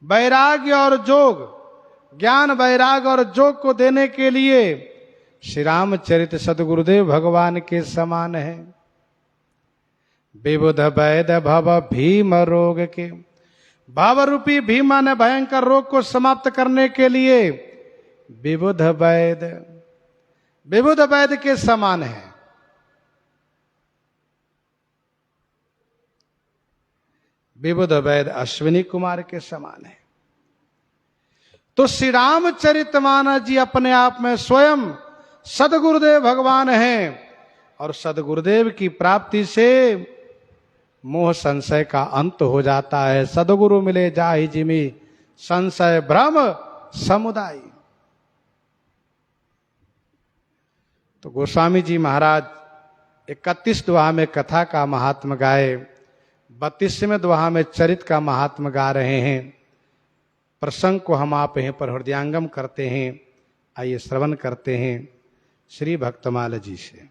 A: वैराग्य और जोग, ज्ञान वैराग और जोग को देने के लिए श्री रामचरित सदगुरुदेव भगवान के समान है। विबुध वैद भव भीम रोग के, भव रूपी भीमा ने भयंकर रोग को समाप्त करने के लिए विबुध वैद, विबुध वैद के समान है। विबुध वैद अश्विनी कुमार के समान है। तो श्री रामचरितमानस जी अपने आप में स्वयं सदगुरुदेव भगवान हैं, और सदगुरुदेव की प्राप्ति से मोह संशय का अंत हो जाता है। सदगुरु मिले जाहि जिमि संशय भ्रम समुदाय। तो गोस्वामी जी महाराज 31 दोहा में कथा का महात्म गाए, 32वें दोहा में चरित का महात्म गा रहे हैं। प्रसंग को हम आप यहीं पर हृदयांगम करते हैं। आइए श्रवण करते हैं श्री भक्तमाल जी से।